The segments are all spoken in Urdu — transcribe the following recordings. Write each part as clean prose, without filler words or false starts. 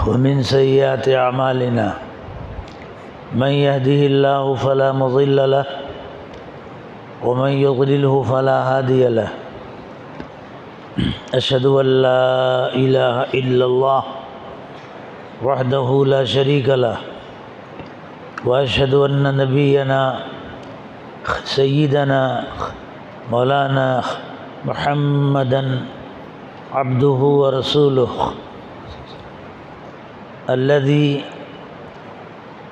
ومن سيئات أعمالنا من يهده الله فلا مضل له ومن يضلله فلا هادي له أشهد أن لا إله إلا الله وحده لا شريك له وأشهد أن نبينا سيدنا مولانا محمدا عبده ورسوله الذي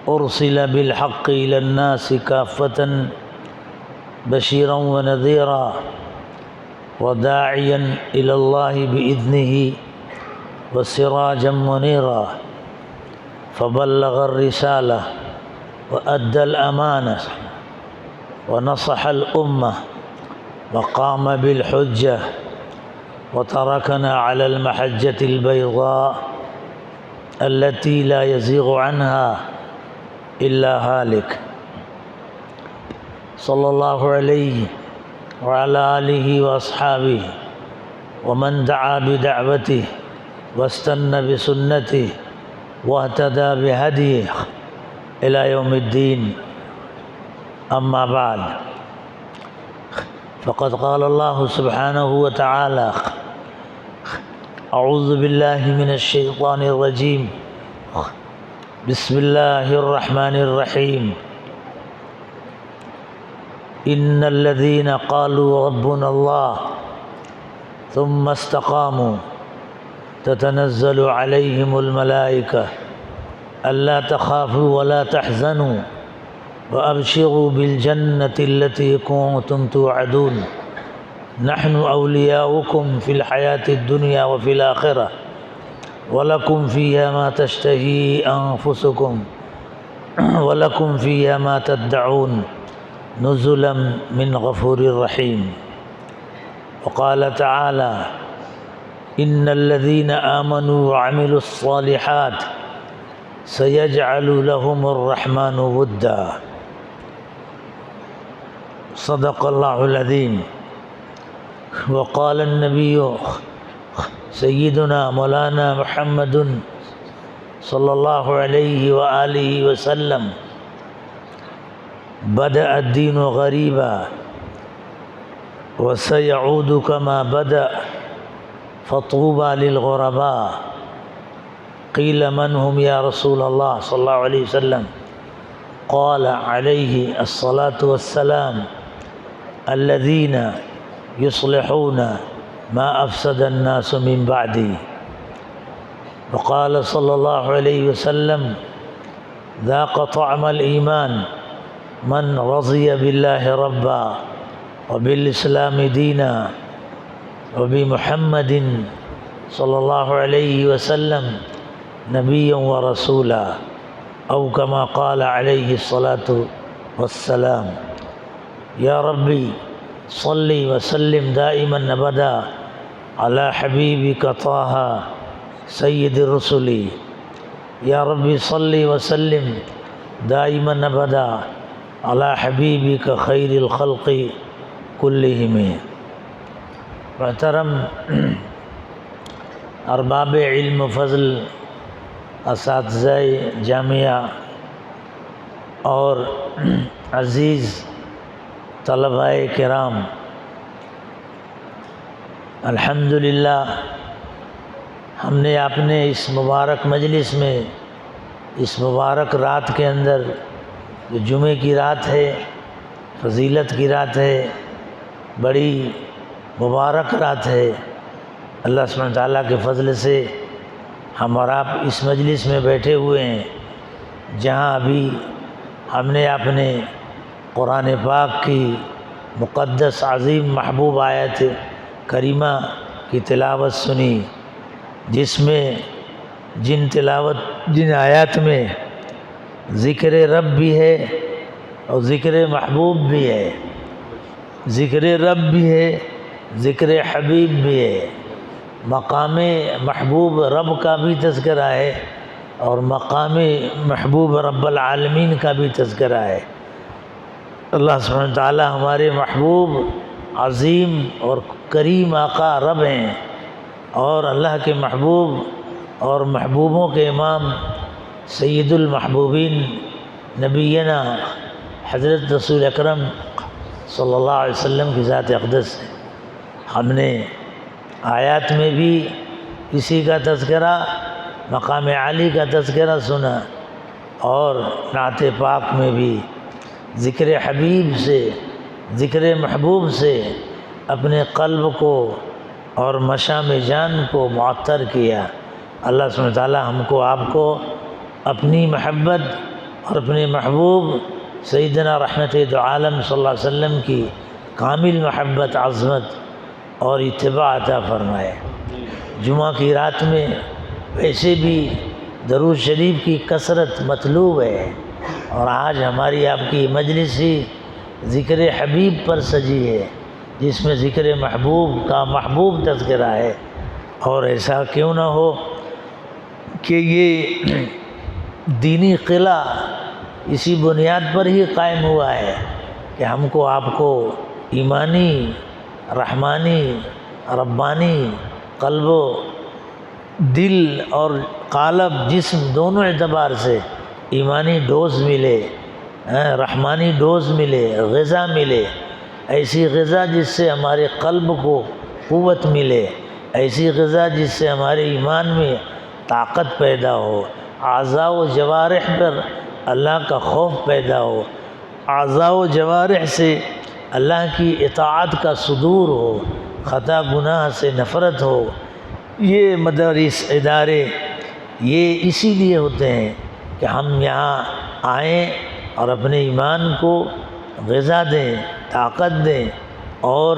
أرسل بالحق إلى الناس كافة بشيرا ونذيرا وداعيا إلى الله بإذنه وسراجا منيرا فبلغ الرسالة وأدى الأمانة ونصح الأمة وقام بالحجة وتركنا على المحجة البيضاء التي لا يزيغ عنها إلا هالك صلى الله عليه وعلى آله وأصحابه ومن دعا بدعوته واستنى بسنته واهتدى بهديه إلى يوم الدين. أما بعد فقد قال الله سبحانه وتعالى أعوذ بالله من الشيطان الرجيم بسم الله الرحمن الرحيم إن الذين قالوا ربنا الله ثم استقاموا تتنزل عليهم الملائكة ألا تخافوا ولا تحزنوا وأبشروا بالجنة التي كنتم توعدون نحن أولياؤكم في الحياة الدنيا وفي الآخرة ولكم فيها ما تشتهي أنفسكم ولكم فيها ما تدعون نزلا من غفور رحيم. وقال تعالى إن الذين آمنوا وعملوا الصالحات سيجعل لهم الرحمن ودا. صدق الله العظيم. وقال النبي سيدنا مولانا محمد صلى الله عليه وآله وسلم بدأ الدين غريبا وسيعود كما بدأ فطوبى للغرباء. قيل من هم يا رسول الله صلى الله عليه وسلم؟ قال عليه الصلاة والسلام الذين يصلحون ما أفسد الناس من بعدي. وقال صلى الله عليه وسلم ذاق طعم الإيمان من رضي بالله ربا وبالإسلام دينا وبمحمد صلى الله عليه وسلم نبيا ورسولا أو كما قال عليه الصلاة والسلام. يا ربي صل وسلم دائما أبدا على حبيبك طه سيد الرسل. يا ربي صل وسلم دائما أبدا على حبيبك خير الخلق كلهم. محترم ارباب علم و فضل، اساتذہ جامعہ اور عزیز طلباء کرام، الحمدللہ ہم نے اپنے اس مبارک مجلس میں اس مبارک رات کے اندر جو جمعے کی رات ہے، فضیلت کی رات ہے، بڑی مبارک رات ہے، اللہ سبحانہ تعالیٰ کے فضل سے ہم اور آپ اس مجلس میں بیٹھے ہوئے ہیں جہاں ابھی ہم نے اپنے قرآن پاک کی مقدس عظیم محبوب آیت کریمہ کی تلاوت سنی، جس میں جن آیات میں ذکر رب بھی ہے اور ذکر محبوب بھی ہے، ذکر رب بھی ہے، ذکر حبیب بھی ہے، مقام محبوب رب کا بھی تذکرہ ہے اور مقام محبوب رب العالمین کا بھی تذکرہ ہے۔ اللہ سبحانہ تعالیٰ ہمارے محبوب عظیم اور کریم آقا رب ہیں اور اللہ کے محبوب اور محبوبوں کے امام سید المحبوبین نبینا حضرت رسول اکرم صلی اللہ علیہ وسلم کی ذات اقدس ہے۔ ہم نے آیات میں بھی اسی کا تذکرہ، مقام عالی کا تذکرہ سنا، اور نعت پاک میں بھی ذکر حبیب سے، ذکر محبوب سے اپنے قلب کو اور مشام جان کو معطر کیا۔ اللہ سبحانہ وتعالی ہم کو آپ کو اپنی محبت اور اپنے محبوب سیدنا رحمت دو عالم صلی اللہ علیہ وسلم کی کامل محبت، عظمت اور اتباع عطا فرمائے۔ جمعہ کی رات میں ویسے بھی درود شریف کی کثرت مطلوب ہے، اور آج ہماری آپ کی مجلس ہی ذکر حبیب پر سجی ہے، جس میں ذکر محبوب کا محبوب تذکرہ ہے۔ اور ایسا کیوں نہ ہو کہ یہ دینی قلعہ اسی بنیاد پر ہی قائم ہوا ہے کہ ہم کو آپ کو ایمانی، رحمانی، ربانی، قلب و دل اور قالب جسم دونوں اعتبار سے ایمانی ڈوز ملے، رحمانی ڈوز ملے، غذا ملے، ایسی غذا جس سے ہمارے قلب کو قوت ملے، ایسی غذا جس سے ہمارے ایمان میں طاقت پیدا ہو، اعضاء و جوارح پر اللہ کا خوف پیدا ہو، اعضاء و جوارح سے اللہ کی اطاعت کا صدور ہو، خطا گناہ سے نفرت ہو۔ یہ مدارس، ادارے یہ اسی لیے ہوتے ہیں کہ ہم یہاں آئیں اور اپنے ایمان کو غذا دیں، طاقت دیں، اور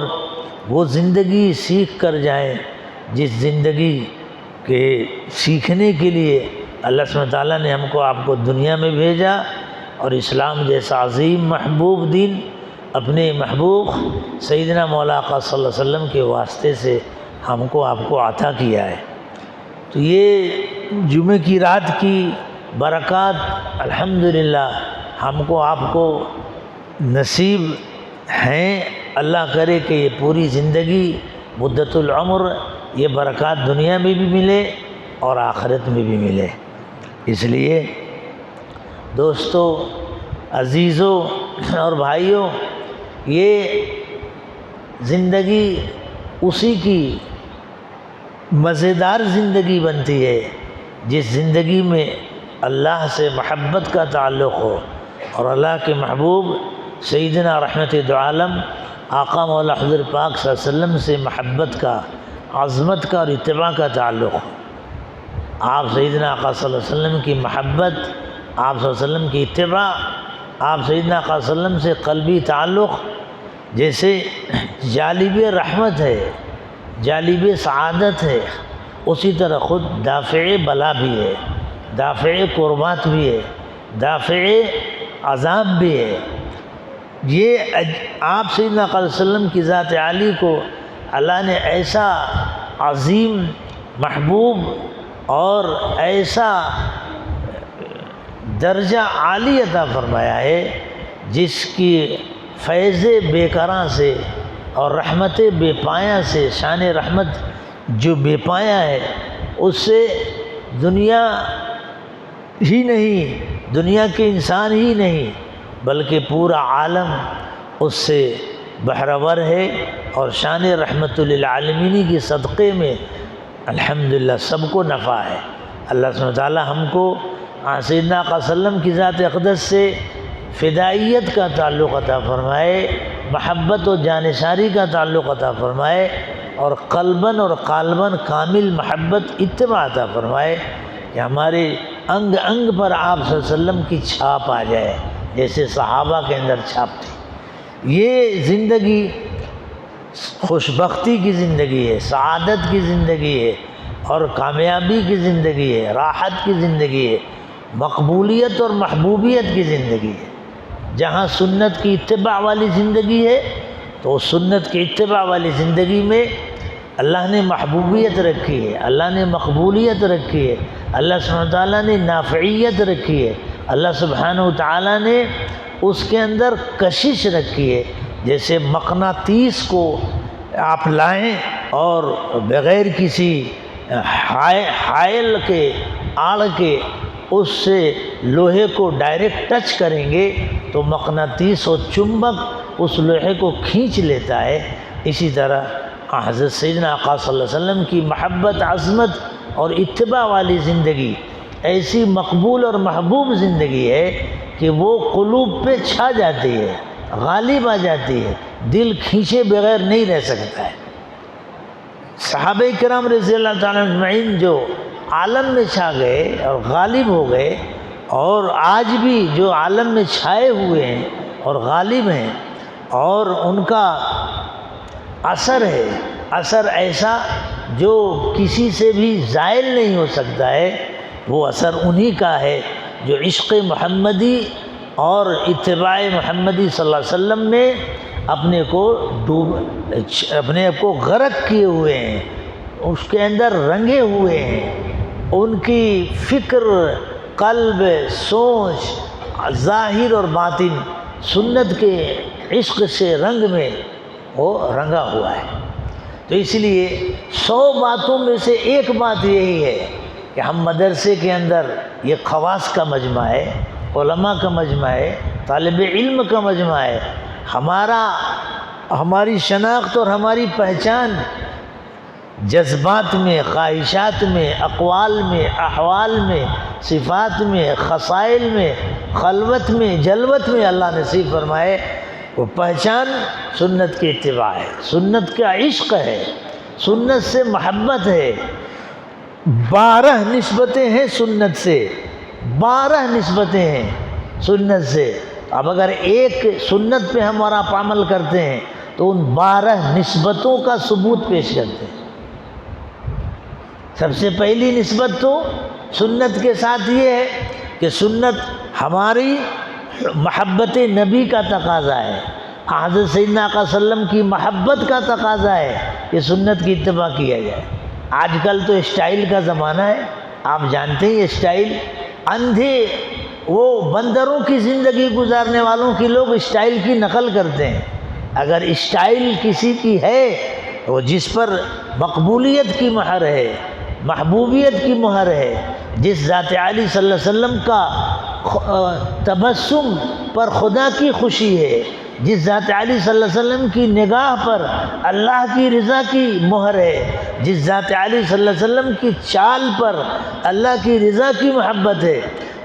وہ زندگی سیکھ کر جائیں جس زندگی کے سیکھنے کے لیے اللہ سبحانہ وتعالیٰ نے ہم کو آپ کو دنیا میں بھیجا، اور اسلام جیسا عظیم محبوب دین اپنے محبوب سیدنا مولا آقا صلی اللہ علیہ وسلم کے واسطے سے ہم کو آپ کو عطا کیا ہے۔ تو یہ جمعہ کی رات کی برکات الحمدللہ ہم کو آپ کو نصیب ہیں۔ اللہ کرے کہ یہ پوری زندگی، مدت العمر، یہ برکات دنیا میں بھی ملے اور آخرت میں بھی ملے۔ اس لیے دوستو، عزیزوں اور بھائیوں، یہ زندگی اسی کی مزیدار زندگی بنتی ہے جس زندگی میں اللہ سے محبت کا تعلق ہو، اور اللہ کے محبوب سیدنا رحمت دو عالم آقا مولا حضرت پاک صلی اللہ علیہ وسلم سے محبت کا، عظمت کا اور اتباع کا تعلق ہو۔ آپ سیدنا آقا صلی اللہ علیہ وسلم کی محبت، آپ صلی اللہ علیہ وسلم کی اتباع، آپ سیدنا آقا صلی اللہ علیہ وسلم سے قلبی تعلق جیسے جالب رحمت ہے، جالب سعادت ہے، اسی طرح خود دافع بلا بھی ہے، دافع قربات بھی ہے، دافع عذاب بھی ہے۔ یہ آپ سیدنا صلی اللہ علیہ وسلم کی ذات عالی کو اللہ نے ایسا عظیم محبوب اور ایسا درجہ عالی عطا فرمایا ہے جس کی فیض بے کراں سے اور رحمت بے پایہ سے، شان رحمت جو بے پایہ ہے، اس سے دنیا ہی نہیں، دنیا کے انسان ہی نہیں بلکہ پورا عالم اس سے بہرور ہے، اور شان رحمت للعالمین کی صدقے میں الحمدللہ سب کو نفع ہے۔ اللہ سبحانہ وتعالی ہم کو سیدنا آقا صلی اللہ علیہ وسلم کی ذات اقدس سے فدائیت کا تعلق عطا فرمائے، محبت و جانثاری کا تعلق عطا فرمائے، اور قلباً اور قالباً کامل محبت اتباع عطا فرمائے کہ ہمارے انگ انگ پر آپ صلی اللہ علیہ وسلم کی چھاپ آ جائے جیسے صحابہ کے اندر چھاپ تھی۔ یہ زندگی خوشبختی کی زندگی ہے، سعادت کی زندگی ہے، اور کامیابی کی زندگی ہے، راحت کی زندگی ہے، مقبولیت اور محبوبیت کی زندگی ہے۔ جہاں سنت کی اتباع والی زندگی ہے تو اس سنت کی اتباع والی زندگی میں اللہ نے محبوبیت رکھی ہے، اللہ نے مقبولیت رکھی ہے، اللہ سبحانہ وتعالیٰ نے نافعیت رکھی ہے، اللہ سبحانہ وتعالیٰ نے اس کے اندر کشش رکھی ہے۔ جیسے مقناطیس کو آپ لائیں اور بغیر کسی حائل کے آڑ کے اس سے لوہے کو ڈائریکٹ ٹچ کریں گے تو مقناطیس و چمبک اس لوہے کو کھینچ لیتا ہے۔ اسی طرح حضرت سیدنا آقا صلی اللہ علیہ وسلم کی محبت، عظمت اور اتباع والی زندگی ایسی مقبول اور محبوب زندگی ہے کہ وہ قلوب پہ چھا جاتی ہے، غالب آ جاتی ہے، دل کھینچے بغیر نہیں رہ سکتا ہے۔ صحابہ کرام رضی اللہ تعالیٰ اجمعین جو عالم میں چھا گئے اور غالب ہو گئے، اور آج بھی جو عالم میں چھائے ہوئے ہیں اور غالب ہیں، اور ان کا اثر ہے، اثر ایسا جو کسی سے بھی زائل نہیں ہو سکتا ہے، وہ اثر انہی کا ہے جو عشق محمدی اور اتباع محمدی صلی اللہ علیہ وسلم میں اپنے کو غرق کیے ہوئے ہیں، اس کے اندر رنگے ہوئے ہیں۔ ان کی فکر، قلب، سوچ، ظاہر اور باطن سنت کے عشق سے رنگ میں وہ رنگا ہوا ہے۔ تو اس لیے 100 باتوں میں سے ایک بات یہی ہے کہ ہم مدرسے کے اندر یہ خواص کا مجمع ہے، علماء کا مجمع ہے، طالب علم کا مجمع ہے۔ ہماری شناخت اور ہماری پہچان جذبات میں، خواہشات میں، اقوال میں، احوال میں، صفات میں، خصائل میں، خلوت میں، جلوت میں اللہ نصیب فرمائے۔ وہ پہچان سنت کی اتباع ہے، سنت کا عشق ہے، سنت سے محبت ہے۔ 12 نسبتیں ہیں سنت سے، 12 نسبتیں ہیں سنت سے۔ اب اگر ایک سنت پہ ہم اور آپ عمل کرتے ہیں تو ان 12 نسبتوں کا ثبوت پیش کرتے ہیں۔ سب سے پہلی نسبت تو سنت کے ساتھ یہ ہے کہ سنت ہماری محبت نبی کا تقاضا ہے، حضرت سیدنا آقا صلی اللہ علیہ وسلم کی محبت کا تقاضا ہے کہ سنت کی اتباع کیا جائے۔ آج کل تو اسٹائل کا زمانہ ہے، آپ جانتے ہیں اسٹائل، اندھے وہ بندروں کی زندگی گزارنے والوں کی لوگ اسٹائل کی نقل کرتے ہیں۔ اگر اسٹائل کسی کی ہے وہ جس پر مقبولیت کی مہر ہے، محبوبیت کی مہر ہے، جس ذات عالی صلی اللہ علیہ وسلم کا تبسم پر خدا کی خوشی ہے، جس ذات عالی صلی اللہ علیہ وسلم کی نگاہ پر اللہ کی رضا کی مہر ہے، جس ذات عالی صلی اللہ علیہ وسلم کی چال پر اللہ کی رضا کی محبت ہے،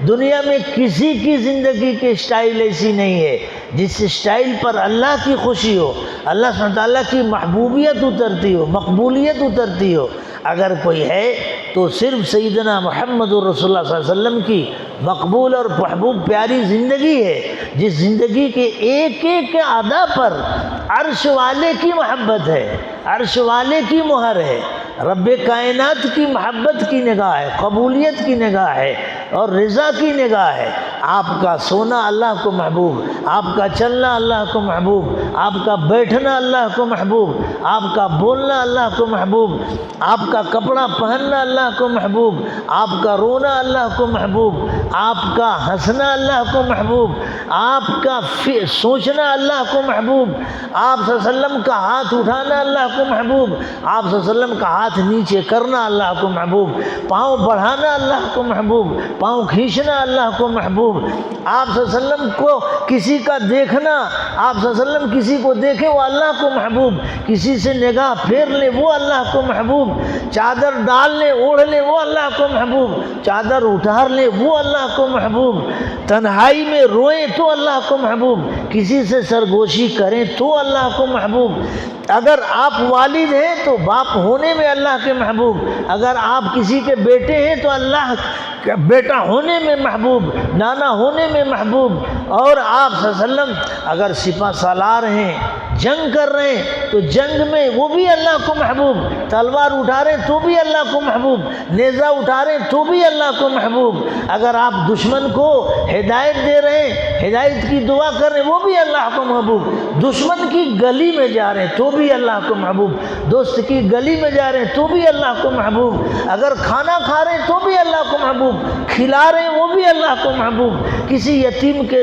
دنیا میں کسی کی زندگی کی اسٹائل ایسی نہیں ہے جس اسٹائل پر اللہ کی خوشی ہو، اللہ سبحانہ وتعالیٰ کی محبوبیت اترتی ہو، مقبولیت اترتی ہو۔ اگر کوئی ہے تو صرف سیدنا محمد رسول اللہ صلی اللہ علیہ وسلم کی مقبول اور محبوب پیاری زندگی ہے، جس زندگی کے ایک ایک ادا پر عرش والے کی محبت ہے، عرش والے کی مہر ہے، رب کائنات کی محبت کی نگاہ ہے، قبولیت کی نگاہ ہے اور رضا کی نگاہ ہے۔ آپ کا سونا اللہ کو محبوب، آپ کا چلنا اللہ کو محبوب، آپ کا بیٹھنا اللہ کو محبوب، آپ کا بولنا اللہ کو محبوب، آپ کا کپڑا پہننا اللہ کو محبوب، آپ کا رونا اللہ کو محبوب، آپ کا ہنسنا اللہ کو محبوب، آپ کا سوچنا اللہ کو محبوب، آپ صلی اللہ علیہ وسلم کا ہاتھ اٹھانا اللہ کو محبوب، آپ صلی اللہ علیہ وسلم کا ہاتھ نیچے کرنا اللہ کو محبوب، پاؤں بڑھانا اللہ کو محبوب، پاؤں کھینچنا اللہ کو محبوب، آپ صلی اللہ علیہ وسلم کو کسی کا دیکھنا، آپ صلی اللہ علیہ وسلم کسی کو دیکھے وہ اللہ کو محبوب، کسی سے نگاہ پھیر لے وہ اللہ کو محبوب، چادر ڈال لے اوڑھ لے وہ اللہ کو محبوب، چادر اٹھار لے وہ اللہ کو محبوب، تنہائی میں روئیں تو اللہ کو محبوب، کسی سے سرگوشی کریں تو اللہ کو محبوب۔ اگر آپ والد ہیں تو باپ ہونے میں اللہ کے محبوب، اگر آپ کسی کے بیٹے ہیں تو اللہ کا بیٹا ہونے میں محبوب، نانا ہونے میں محبوب، اور آپ صلی اللہ علیہ وسلم اگر سپہ سالار ہیں، جنگ کر رہے ہیں تو جنگ میں وہ بھی اللہ کو محبوب، تلوار اٹھا رہے ہیں تو بھی اللہ کو محبوب، نیزہ اٹھا رہے ہیں تو بھی اللہ کو محبوب، اگر آپ دشمن کو ہدایت دے رہے ہیں، ہدایت کی دعا کر رہے ہیں وہ بھی اللہ کو محبوب، دشمن کی گلی میں جا رہے ہیں تو بھی اللہ کو محبوب، دوست کی گلی میں جا رہے ہیں تو بھی اللہ کو محبوب، اگر کھانا کھا رہے ہیں تو بھی اللہ کو محبوب، کھلا رہے ہیں وہ بھی اللہ کو محبوب، کسی یتیم کے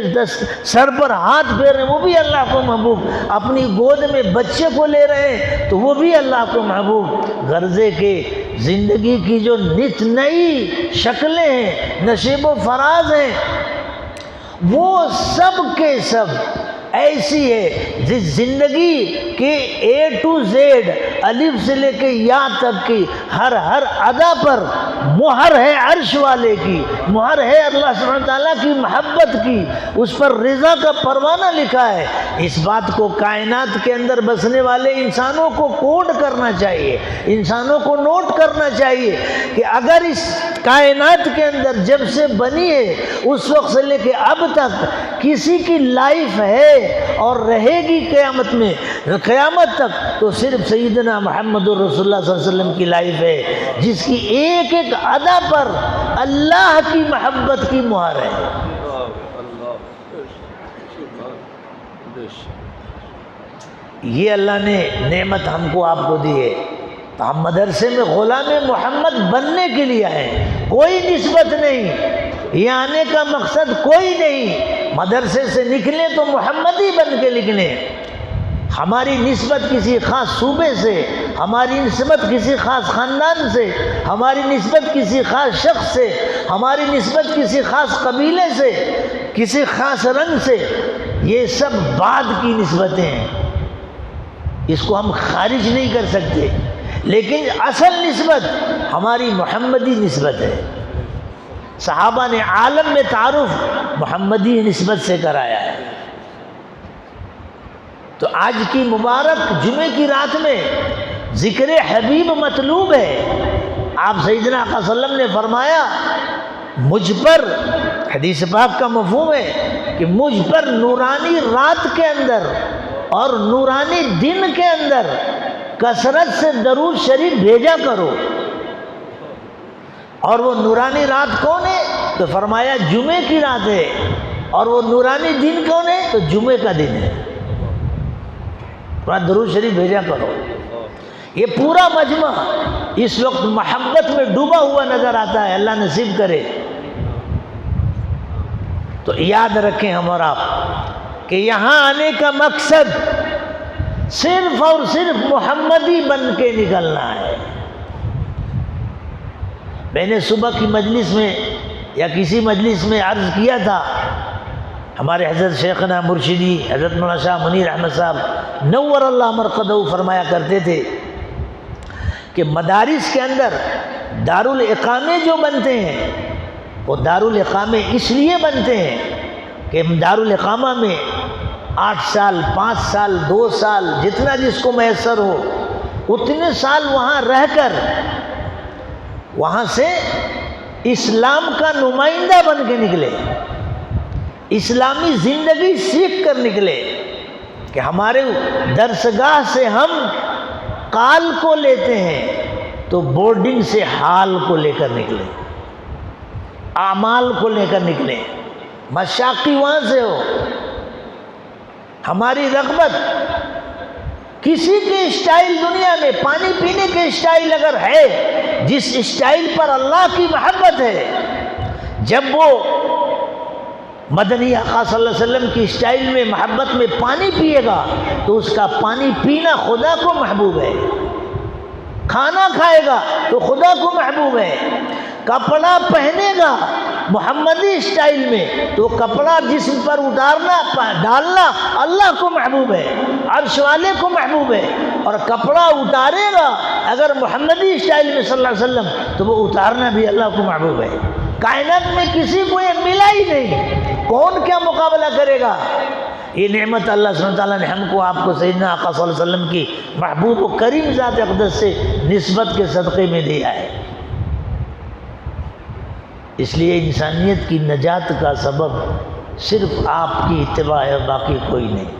سر پر ہاتھ پھیر رہے ہیں وہ بھی اللہ کو محبوب، اپنی اپنی گود میں بچے کو لے رہے ہیں تو وہ بھی اللہ کو محبوب. غرضے کے زندگی کی جو نت نئی شکلیں ہیں، نشیب و فراز ہیں، وہ سب کے سب ایسی ہے جس زندگی کے اے ٹو زیڈ، الف سے لے کے یا تک کی ہر ادا پر مہر ہے عرش والے کی، مہر ہے اللہ سبحانہ تعالیٰ کی محبت کی، اس پر رضا کا پروانہ لکھا ہے. اس بات کو کائنات کے اندر بسنے والے انسانوں کو کوڈ کرنا چاہیے، انسانوں کو نوٹ کرنا چاہیے کہ اگر اس کائنات کے اندر جب سے بنی ہے اس وقت سے لے کے اب تک کسی کی لائف ہے اور رہے گی قیامت میں، قیامت تک، تو صرف سیدنا محمد رسول اللہ صلی اللہ علیہ وسلم کی لائف ہے جس کی ایک ایک ادا پر اللہ کی محبت کی مہر ہے. یہ اللہ نے نعمت ہم کو آپ کو دی ہے. تو ہم مدرسے میں غلام محمد بننے کے لیے ہیں، کوئی نسبت نہیں، یہ آنے کا مقصد کوئی نہیں. مدرسے سے نکلیں تو محمدی بن کے نکلیں. ہماری نسبت کسی خاص صوبے سے، ہماری نسبت کسی خاص خاندان سے، ہماری نسبت کسی خاص شخص سے، ہماری نسبت کسی خاص قبیلے سے، کسی خاص رنگ سے، یہ سب بعد کی نسبتیں ہیں، اس کو ہم خارج نہیں کر سکتے. لیکن اصل نسبت ہماری محمدی نسبت ہے. صحابہ نے عالم میں تعارف محمدی نسبت سے کرایا ہے. تو آج کی مبارک جمعے کی رات میں ذکر حبیب مطلوب ہے. آپ سیدنا آقا صلی اللہ علیہ وسلم نے فرمایا مجھ پر، حدیث پاک کا مفہوم ہے کہ مجھ پر نورانی رات کے اندر اور نورانی دن کے اندر کثرت سے درود شریف بھیجا کرو. اور وہ نورانی رات کون ہے؟ تو فرمایا جمعے کی رات ہے. اور وہ نورانی دن کون ہے؟ تو جمعے کا دن ہے. درود شریف بھیجا کرو. یہ پورا مجمع اس وقت محبت میں ڈوبا ہوا نظر آتا ہے، اللہ نصیب کرے. تو یاد رکھیں ہم اور آپ کہ یہاں آنے کا مقصد صرف اور صرف محمدی بن کے نکلنا ہے. میں نے صبح کی مجلس میں یا کسی مجلس میں عرض کیا تھا، ہمارے حضرت شیخنا مرشدی حضرت مولانا شاہ منیر احمد صاحب نور اللہ مرقدہ فرمایا کرتے تھے کہ مدارس کے اندر دارالاقامے جو بنتے ہیں وہ دارالاقامے اس لیے بنتے ہیں کہ دارالاقامہ میں 8 سال 5 سال 2 سال جتنا جس کو میسر ہو اتنے سال وہاں رہ کر وہاں سے اسلام کا نمائندہ بن کے نکلے، اسلامی زندگی سیکھ کر نکلے. کہ ہمارے درسگاہ سے ہم قال کو لیتے ہیں تو بورڈنگ سے حال کو لے کر نکلے، اعمال کو لے کر نکلے. مشاقی وہاں سے ہو. ہماری رغبت کسی کے اسٹائل دنیا میں پانی پینے کے اسٹائل اگر ہے، جس اسٹائل پر اللہ کی محبت ہے، جب وہ مدنی آقا صلی اللہ علیہ وسلم کی اسٹائل میں محبت میں پانی پیے گا تو اس کا پانی پینا خدا کو محبوب ہے. کھانا کھائے گا تو خدا کو محبوب ہے. کپڑا پہنے گا محمدی اسٹائل میں تو کپڑا جسم پر اتارنا ڈالنا اللہ کو محبوب ہے، عرش والے کو محبوب ہے. اور کپڑا اتارے گا اگر محمدی اسٹائل میں صلی اللہ علیہ وسلم تو وہ اتارنا بھی اللہ کو محبوب ہے. کائنات میں کسی کو یہ ملا ہی نہیں، کون کیا مقابلہ کرے گا؟ یہ نعمت اللہ سبحانہ تعالیٰ نے ہم کو آپ کو سیدنا آقا صلی اللہ علیہ وسلم کی محبوب و کریم ذات اقدس سے نسبت کے صدقے میں دیا ہے. اس لیے انسانیت کی نجات کا سبب صرف آپ کی اتباع ہے، باقی کوئی نہیں.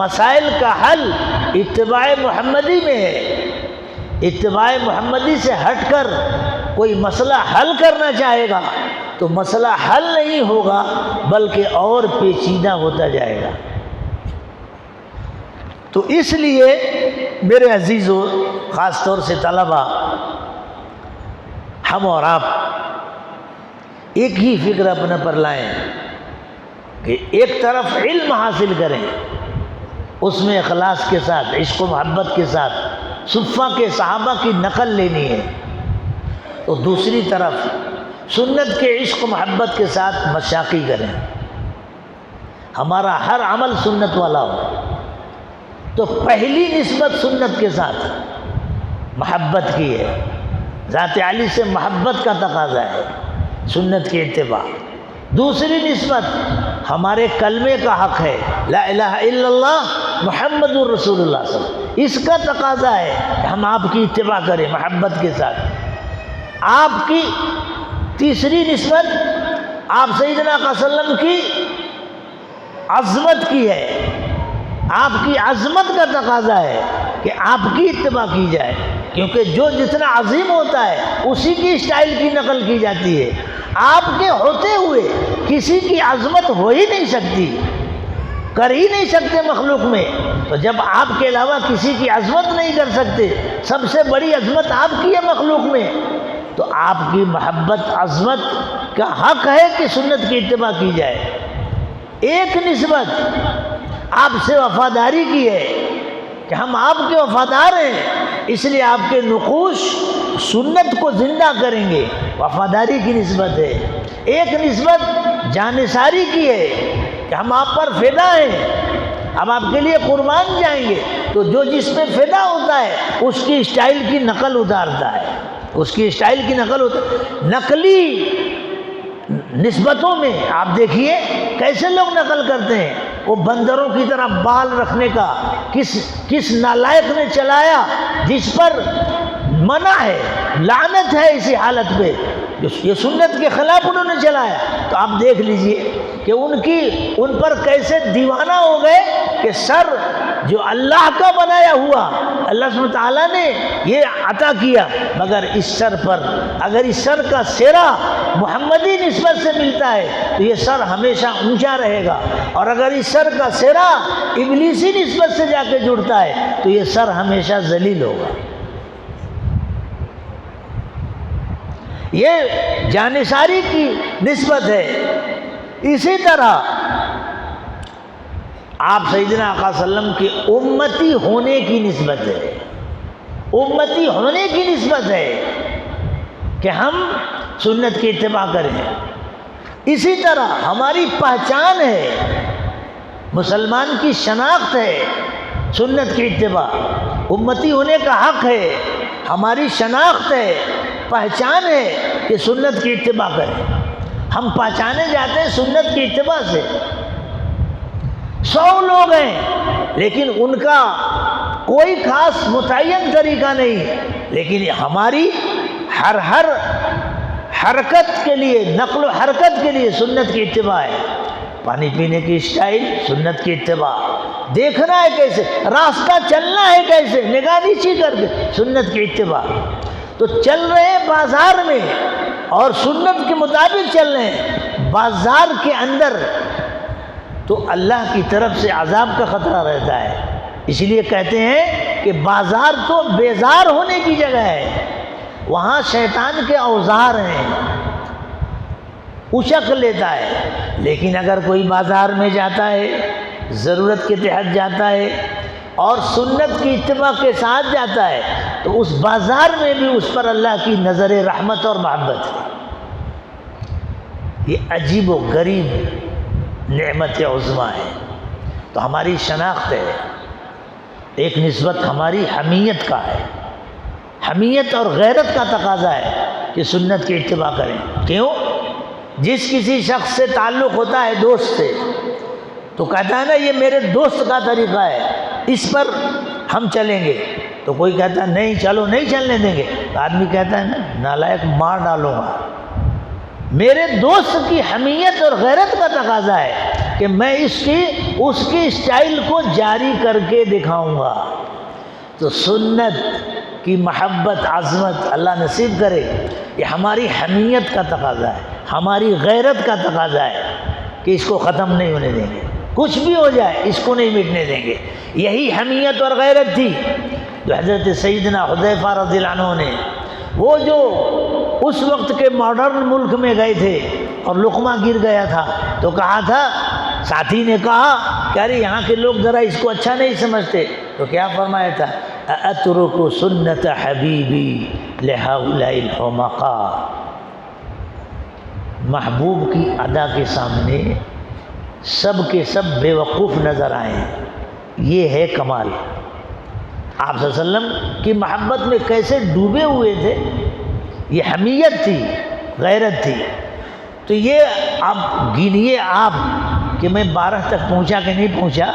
مسائل کا حل اتباع محمدی میں ہے. اتباع محمدی سے ہٹ کر کوئی مسئلہ حل کرنا چاہے گا تو مسئلہ حل نہیں ہوگا بلکہ اور پیچیدہ ہوتا جائے گا. تو اس لیے میرے عزیزو، خاص طور سے طلبہ، ہم اور آپ ایک ہی فکر اپنے پر لائیں کہ ایک طرف علم حاصل کریں اس میں اخلاص کے ساتھ، عشق و محبت کے ساتھ صفہ کے صحابہ کی نقل لینی ہے، تو دوسری طرف سنت کے عشق و محبت کے ساتھ مشاقی کریں، ہمارا ہر عمل سنت والا ہو۔ تو پہلی نسبت سنت کے ساتھ محبت کی ہے، ذات علی سے محبت کا تقاضا ہے، سنت کی اتباع۔ دوسری نسبت ہمارے کلمے کا حق ہے، لا الہ الا اللہ محمد الرسول اللہ صلی اللہ علیہ وسلم، اس کا تقاضا ہے کہ ہم آپ کی اتباع کریں محبت کے ساتھ۔ آپ کی تیسری نسبت آپ سیدنا صلی اللہ علیہ وسلم کی عظمت کی ہے، آپ کی عظمت کا تقاضا ہے کہ آپ کی اتباع کی جائے، کیونکہ جو جتنا عظیم ہوتا ہے اسی کی اسٹائل کی نقل کی جاتی ہے۔ آپ کے ہوتے ہوئے کسی کی عظمت ہو ہی نہیں سکتی، کر ہی نہیں سکتے مخلوق میں، تو جب آپ کے علاوہ کسی کی عظمت نہیں کر سکتے، سب سے بڑی عظمت آپ کی ہے مخلوق میں، تو آپ کی محبت عظمت کا حق ہے کہ سنت کی اتباع کی جائے۔ ایک نسبت آپ سے وفاداری کی ہے کہ ہم آپ کے وفادار ہیں، اس لیے آپ کے نقوش سنت کو زندہ کریں گے، وفاداری کی نسبت ہے۔ ایک نسبت جانثاری کی ہے کہ ہم آپ پر فدا ہیں، ہم آپ کے لیے قربان جائیں گے، تو جو جس میں فدا ہوتا ہے اس کی اسٹائل کی نقل اتارتا ہے، اس کی اسٹائل کی نقل نقلی نسبتوں میں آپ دیکھیے کیسے لوگ نقل کرتے ہیں، وہ بندروں کی طرح بال رکھنے کا کس نالائق نے چلایا، جس پر منع ہے، لعنت ہے اسی حالت پہ، یہ سنت کے خلاف انہوں نے چلایا، تو آپ دیکھ لیجئے کہ ان پر کیسے دیوانہ ہو گئے کہ سر جو اللہ کا بنایا ہوا، اللہ سبحانہ تعالیٰ نے یہ عطا کیا، مگر اس سر پر اگر اس سر کا سرا محمدی نسبت سے ملتا ہے تو یہ سر ہمیشہ اونچا رہے گا، اور اگر اس سر کا سرا ابلیسی نسبت سے جا کے جڑتا ہے تو یہ سر ہمیشہ ذلیل ہوگا۔ یہ جانثاری کی نسبت ہے۔ اسی طرح آپ سیدنا آقا صلی اللہ علیہ وسلم کی امتی ہونے کی نسبت ہے، امتی ہونے کی نسبت ہے کہ ہم سنت کی اتباع کریں۔ اسی طرح ہماری پہچان ہے، مسلمان کی شناخت ہے سنت کی اتباع، امتی ہونے کا حق ہے، ہماری شناخت ہے، پہچان ہے کہ سنت کی اتباع کریں۔ ہم پہچانے جاتے ہیں سنت کی اتباع سے۔ 100 لوگ ہیں لیکن ان کا کوئی خاص متعین طریقہ نہیں، لیکن ہماری ہر حرکت کے لیے، نقل و حرکت کے لیے سنت کی اتباع ہے۔ پانی پینے کی اسٹائل سنت کی اتباع، دیکھنا ہے کیسے، راستہ چلنا ہے کیسے، نگاہ نیچی کر کے سنت کی اتباع۔ تو چل رہے ہیں بازار میں اور سنت کے مطابق چل رہے ہیں، بازار کے اندر تو اللہ کی طرف سے عذاب کا خطرہ رہتا ہے، اس لیے کہتے ہیں کہ بازار تو بیزار ہونے کی جگہ ہے، وہاں شیطان کے اوزار ہیں، اچک لیتا ہے۔ لیکن اگر کوئی بازار میں جاتا ہے، ضرورت کے تحت جاتا ہے اور سنت کی اتباع کے ساتھ جاتا ہے، تو اس بازار میں بھی اس پر اللہ کی نظر رحمت اور محبت ہے۔ یہ عجیب و غریب نعمت عظمیٰ ہے۔ تو ہماری شناخت ہے، ایک نسبت ہماری حمیت کا ہے، حمیت اور غیرت کا تقاضا ہے کہ سنت کی اتباع کریں۔ کیوں؟ جس کسی شخص سے تعلق ہوتا ہے دوست سے، تو کہتا ہے نا یہ میرے دوست کا طریقہ ہے، اس پر ہم چلیں گے، تو کوئی کہتا ہے نہیں چلو، نہیں چلنے دیں گے، تو آدمی کہتا ہے نا نالائق مار ڈالوں گا۔ میرے دوست کی حمیت اور غیرت کا تقاضا ہے کہ میں اس کی اسٹائل کو جاری کر کے دکھاؤں گا۔ تو سنت کی محبت، عظمت اللہ نصیب کرے، یہ ہماری حمیت کا تقاضا ہے، ہماری غیرت کا تقاضا ہے کہ اس کو ختم نہیں ہونے دیں گے، کچھ بھی ہو جائے اس کو نہیں مٹنے دیں گے۔ یہی حمیت اور غیرت تھی جو حضرت سیدنا حذیفہ رضی اللہ عنہ نے، وہ جو اس وقت کے ماڈرن ملک میں گئے تھے اور لقمہ گر گیا تھا، تو کہا تھا ساتھی نے کہا کہ ارے یہاں کے لوگ ذرا اس کو اچھا نہیں سمجھتے، تو کیا فرمایا تھا؟ اترک سنت حبیبی لہؤلاء الحمقاء، محبوب کی ادا کے سامنے سب کے سب بے وقوف نظر آئیں، یہ ہے کمال۔ آپ صلی اللہ علیہ وسلم کی محبت میں کیسے ڈوبے ہوئے تھے، یہ حمیت تھی، غیرت تھی۔ تو یہ آپ گنیے آپ کہ میں 12 تک پہنچا کہ نہیں پہنچا،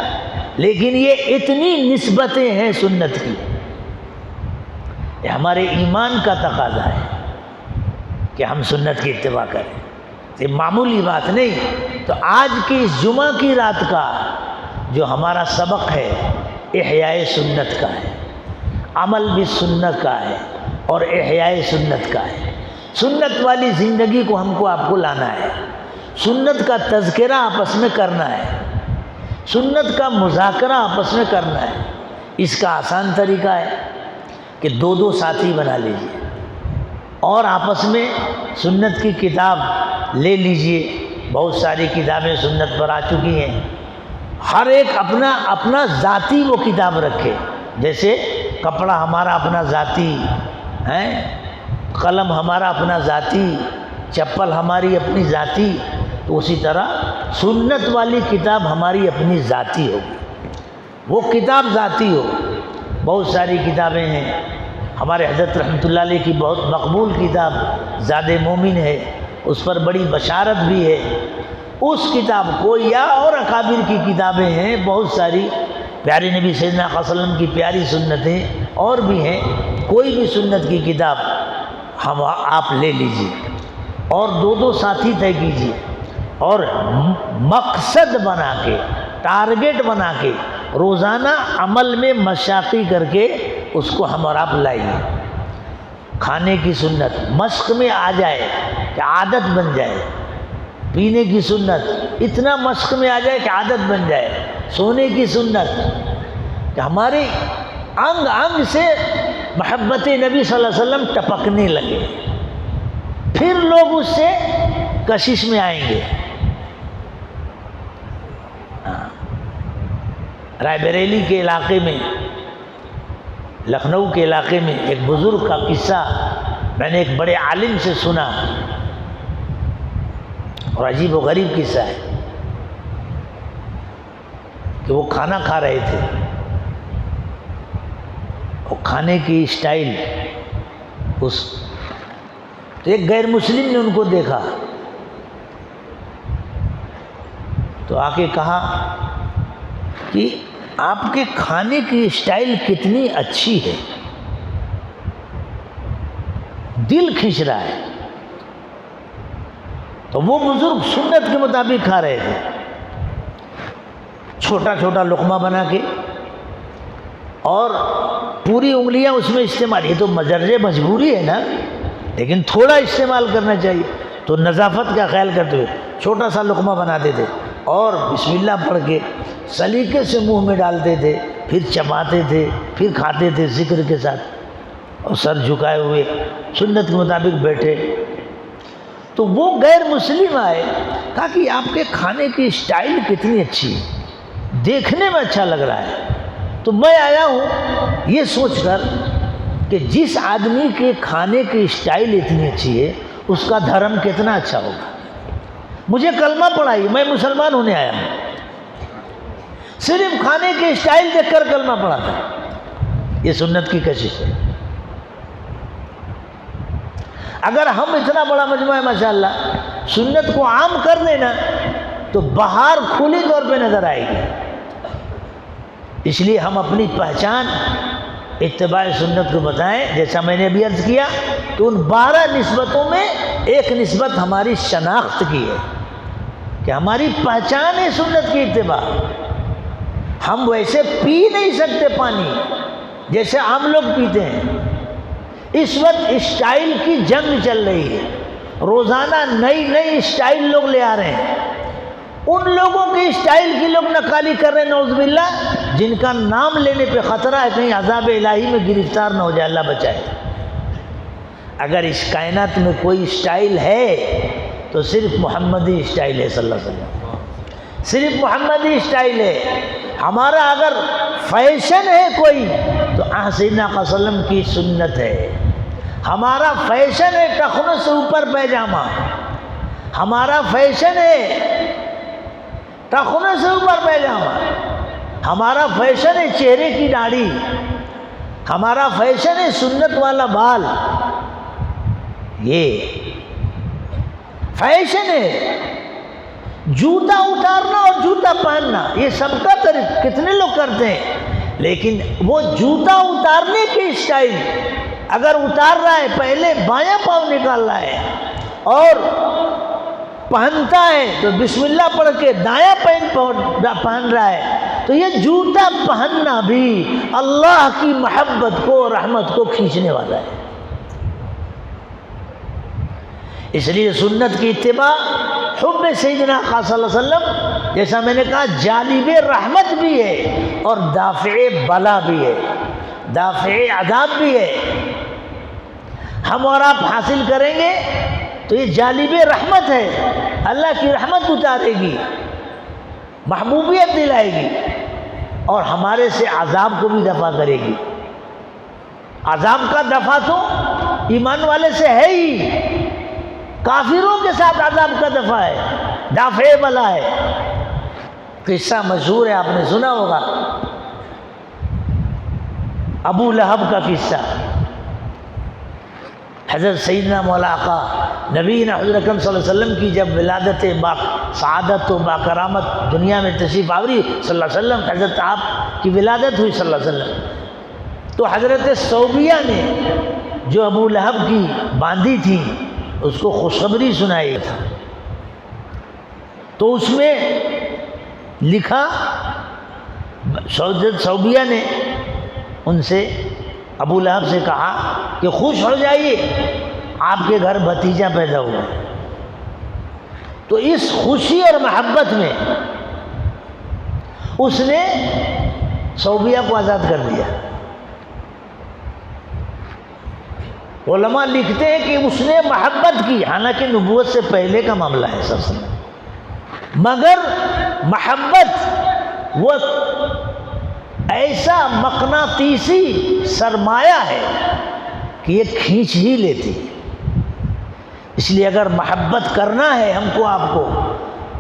لیکن یہ اتنی نسبتیں ہیں سنت کی، یہ ہمارے ایمان کا تقاضا ہے کہ ہم سنت کی اتباع کریں، یہ معمولی بات نہیں۔ تو آج کی اس جمعہ کی رات کا جو ہمارا سبق ہے احیاء سنت کا ہے، عمل بالسنت کا ہے اور احیاء سنت کا ہے۔ سنت والی زندگی کو ہم کو آپ کو لانا ہے، سنت کا تذکرہ آپس میں کرنا ہے، سنت کا مذاکرہ آپس میں کرنا ہے۔ اس کا آسان طریقہ ہے کہ 2 ساتھی بنا لیجئے اور آپس میں سنت کی کتاب لے لیجئے۔ بہت ساری کتابیں سنت پر آ چکی ہیں، ہر ایک اپنا اپنا ذاتی وہ کتاب رکھے۔ جیسے کپڑا ہمارا اپنا ذاتی ہے، قلم ہمارا اپنا ذاتی، چپل ہماری اپنی ذاتی، تو اسی طرح سنت والی کتاب ہماری اپنی ذاتی ہوگی، وہ کتاب ذاتی ہو۔ بہت ساری کتابیں ہیں، ہمارے حضرت رحمۃ اللہ علیہ کی بہت مقبول کتاب زاد مومن ہے، اس پر بڑی بشارت بھی ہے۔ اس کتاب کو یا اور اکابر کی کتابیں ہیں بہت ساری، پیارے نبی سیدنا صلی اللہ علیہ وسلم کی پیاری سنتیں اور بھی ہیں، کوئی بھی سنت کی کتاب ہم آپ لے لیجئے اور 2 ساتھی طے کیجئے اور مقصد بنا کے، ٹارگٹ بنا کے روزانہ عمل میں مشاقی کر کے اس کو ہم اور آپ لائیے۔ کھانے کی سنت مشق میں آ جائے کہ عادت بن جائے، پینے کی سنت اتنا مشق میں آ جائے کہ عادت بن جائے، سونے کی سنت کہ ہمارے انگ انگ سے محبت نبی صلی اللہ علیہ وسلم ٹپکنے لگے، پھر لوگ اس سے کشش میں آئیں گے۔ رائے بریلی کے علاقے میں، لکھنؤ کے علاقے میں ایک بزرگ کا قصہ میں نے ایک بڑے عالم سے سنا، اور عجیب و غریب قصہ ہے کہ وہ کھانا کھا رہے تھے، اور کھانے کی اسٹائل تو ایک غیر مسلم نے ان کو دیکھا تو آ کے کہا کہ آپ کے کھانے کی اسٹائل کتنی اچھی ہے، دل کھنچ رہا ہے۔ تو وہ بزرگ سنت کے مطابق کھا رہے تھے، چھوٹا چھوٹا لقمہ بنا کے اور پوری انگلیاں اس میں استعمال، یہ تو مجبوری ہے نا، لیکن تھوڑا استعمال کرنا چاہیے۔ تو نظافت کا خیال کرتے ہوئے چھوٹا سا لقمہ بناتے تھے اور بسم اللہ پڑھ کے سلیقے سے منہ میں ڈالتے تھے، پھر چباتے تھے، پھر کھاتے تھے ذکر کے ساتھ، اور سر جھکائے ہوئے سنت کے مطابق بیٹھے۔ تو وہ غیر مسلم آئے، کہا کہ آپ کے کھانے کی اسٹائل کتنی اچھی ہے، دیکھنے میں اچھا لگ رہا ہے۔ تو میں آیا ہوں یہ سوچ کر کہ جس آدمی کے کھانے کی اسٹائل اتنی اچھی ہے اس کا دھرم کتنا اچھا ہوگا۔ مجھے کلمہ پڑھائی، میں مسلمان ہونے آیا ہوں، صرف کھانے کی اسٹائل دیکھ کر کلمہ پڑھا تھا۔ یہ سنت کی کشش ہے۔ اگر ہم اتنا بڑا مجموعہ ہے ماشاءاللہ سنت کو عام کر دینا تو بہار کھلی طور پہ نظر آئے گی۔ اس لیے ہم اپنی پہچان اتباع سنت کو بتائیں، جیسا میں نے ابھی عرض کیا کہ ان 12 نسبتوں میں ایک نسبت ہماری شناخت کی ہے کہ ہماری پہچان ہے سنت کی اتباع۔ ہم ویسے پی نہیں سکتے پانی جیسے عام لوگ پیتے ہیں۔ اس وقت اسٹائل کی جنگ چل رہی ہے، روزانہ نئی نئی اسٹائل لوگ لے آ رہے ہیں، ان لوگوں کی اسٹائل کی لوگ نقالی کر رہے ہیں نعوذ باللہ، جن کا نام لینے پہ خطرہ ہے کہیں عذاب الہی میں گرفتار نہ ہو جائے، اللہ بچائے۔ اگر اس کائنات میں کوئی اسٹائل ہے تو صرف محمدی اسٹائل ہے صلی اللہ علیہ وسلم۔ صرف محمدی اسٹائل ہے. ہمارا اگر فیشن ہے کوئی تو سیدنا صلی اللہ علیہ وسلم کی سنت ہے. ہمارا فیشن ہے ٹخنوں سے اوپر پیجامہ، ہمارا فیشن ہے ٹخنوں سے اوپر پیجامہ، ہمارا فیشن ہے چہرے کی داڑھی، ہمارا فیشن ہے سنت والا بال. یہ فیشن ہے. جوتا اتارنا اور جوتا پہننا یہ سب کا طریقہ کتنے لوگ کرتے ہیں، لیکن وہ جوتا اتارنے کی اسٹائل اگر اتار رہا ہے پہلے بایاں پاؤں نکال رہا ہے اور پہنتا ہے تو بسم اللہ پڑھ کے دایاں پہن رہا ہے، تو یہ جوتا پہننا بھی اللہ کی محبت کو رحمت کو کھینچنے والا ہے. اس لیے سنت کی اتباع حب سیدنا صلی اللہ علیہ وسلم جیسا میں نے کہا جالب رحمت بھی ہے اور دافع بلا بھی ہے، دافع عذاب بھی ہے. ہم اور آپ حاصل کریں گے تو یہ جالب رحمت ہے، اللہ کی رحمت اتارے گی، محبوبیت دلائے گی اور ہمارے سے عذاب کو بھی دفع کرے گی. عذاب کا دفع تو ایمان والے سے ہے ہی، کافروں کے ساتھ عذاب کا دفع ہے، دافع بلا ہے. قصہ مشہور ہے، آپ نے سنا ہوگا، ابو لہب کا قصہ. حضرت سیدنا مولا آقا نبی حضرت اکرم صلی اللہ علیہ وسلم کی جب ولادت با سعادت و با کرامت دنیا میں تشریف آوری صلی اللہ علیہ وسلم، حضرت آپ کی ولادت ہوئی صلی اللہ علیہ وسلم، تو حضرت صوبیہ نے جو ابو لہب کی باندھی تھی اس کو خوشخبری سنائی تھا. تو اس میں لکھا، صوبیہ نے ان سے ابو لہب سے کہا کہ خوش ہو جائیے آپ کے گھر بھتیجا پیدا ہوا. تو اس خوشی اور محبت میں اس نے صوبیہ کو آزاد کر دیا. علماء لکھتے ہیں کہ اس نے محبت کی، حالانکہ نبوت سے پہلے کا معاملہ ہے سب، مگر محبت وہ ایسا مقناطیسی سرمایہ ہے کہ یہ کھینچ ہی لیتی. اس لیے اگر محبت کرنا ہے ہم کو آپ کو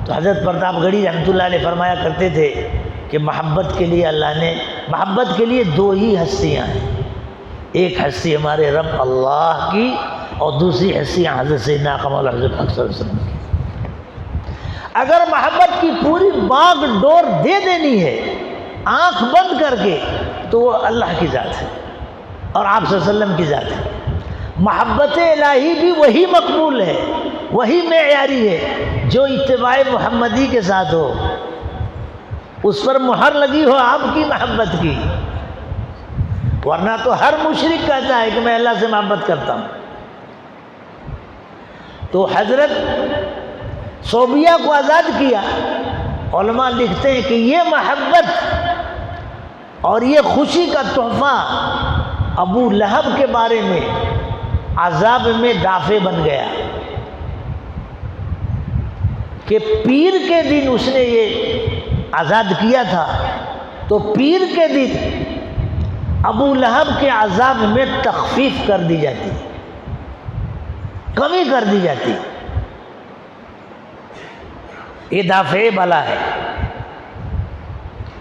تو حضرت پرتاپ گڑھی رحمۃ اللہ علیہ فرمایا کرتے تھے کہ محبت کے لیے اللہ نے، محبت کے لیے دو ہی ہستیاں ہیں، ایک ہستی ہمارے رب اللہ کی اور دوسری ہستی حضرت سیدنا مولا حضرت صلی اللہ علیہ وسلم کی. اگر محبت کی پوری باغ ڈور دے دینی ہے آنکھ بند کر کے تو وہ اللہ کی ذات ہے اور آپ صلی اللہ علیہ وسلم کی ذات ہے. محبت الہی بھی وہی مقبول ہے، وہی معیاری ہے جو اتباع محمدی کے ساتھ ہو، اس پر مہر لگی ہو آپ کی محبت کی. ورنہ تو ہر مشرک کہتا ہے کہ میں اللہ سے محبت کرتا ہوں. تو حضرت صوبیہ کو آزاد کیا. علماء لکھتے ہیں کہ یہ محبت اور یہ خوشی کا تحفہ ابو لہب کے بارے میں عذاب میں دافع بن گیا کہ پیر کے دن اس نے یہ آزاد کیا تھا، تو پیر کے دن ابو لہب کے عذاب میں تخفیف کر دی جاتی، کمی کر دی جاتی. یہ دافع بلا ہے.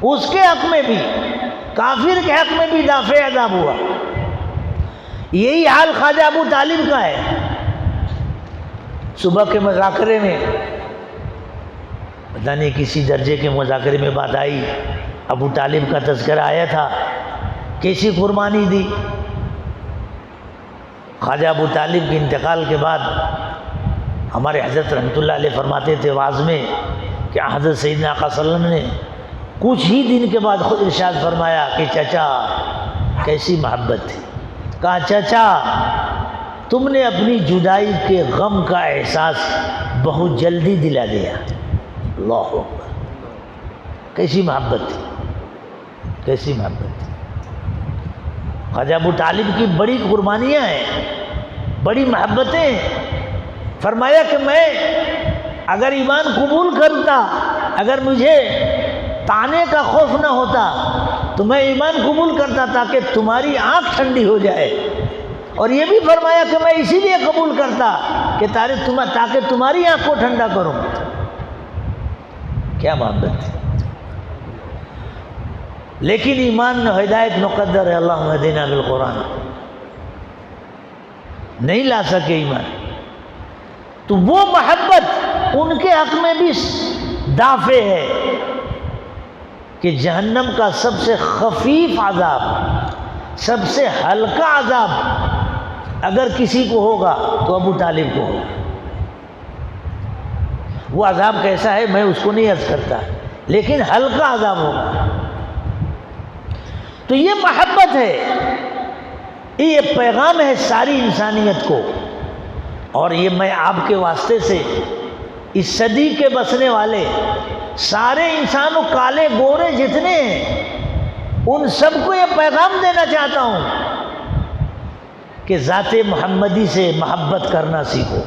اس کے حق میں بھی، کافر کے حق میں بھی دافع عذاب ہوا. یہی حال خواجہ ابو طالب کا ہے. صبح کے مذاکرے میں پتہ نہیں کسی درجے کے مذاکرے میں بات آئی، ابو طالب کا تذکرہ آیا تھا، کیسی قربانی دی. خواجہ ابو طالب کے انتقال کے بعد ہمارے حضرت رحمۃ اللہ علیہ فرماتے تھے واعظ میں کہ حضرت سیدنا آقا صلی اللہ علیہ وسلم نے کچھ ہی دن کے بعد خود ارشاد فرمایا کہ چچا کیسی محبت تھی. کہا چچا تم نے اپنی جدائی کے غم کا احساس بہت جلدی دلا دیا. اللہ اکبر، کیسی محبت تھی، کیسی محبت تھی. خواجہ ابو طالب کی بڑی قربانیاں ہیں، بڑی محبتیں. فرمایا کہ میں اگر ایمان قبول کرتا اگر مجھے طعنے کا خوف نہ ہوتا تو میں ایمان قبول کرتا تاکہ تمہاری آنکھ ٹھنڈی ہو جائے، اور یہ بھی فرمایا کہ میں اسی لیے قبول کرتا کہ تاکہ تمہاری آنکھ کو ٹھنڈا کروں۔ کیا محبت تھی! لیکن ایمان ہدایت مقدر ہے، اللہم اہدنا بالقرآن، نہیں لا سکے ایمان۔ تو وہ محبت ان کے حق میں بھی دافع ہے کہ جہنم کا سب سے خفیف عذاب، سب سے ہلکا عذاب اگر کسی کو ہوگا تو ابو طالب کو ہوگا۔ وہ عذاب کیسا ہے میں اس کو نہیں عرض کرتا، لیکن ہلکا عذاب ہوگا۔ تو یہ محبت ہے، یہ پیغام ہے ساری انسانیت کو، اور یہ میں آپ کے واسطے سے اس صدی کے بسنے والے سارے انسانوں، کالے گورے جتنے ہیں، ان سب کو یہ پیغام دینا چاہتا ہوں کہ ذات محمدی سے محبت کرنا سیکھو۔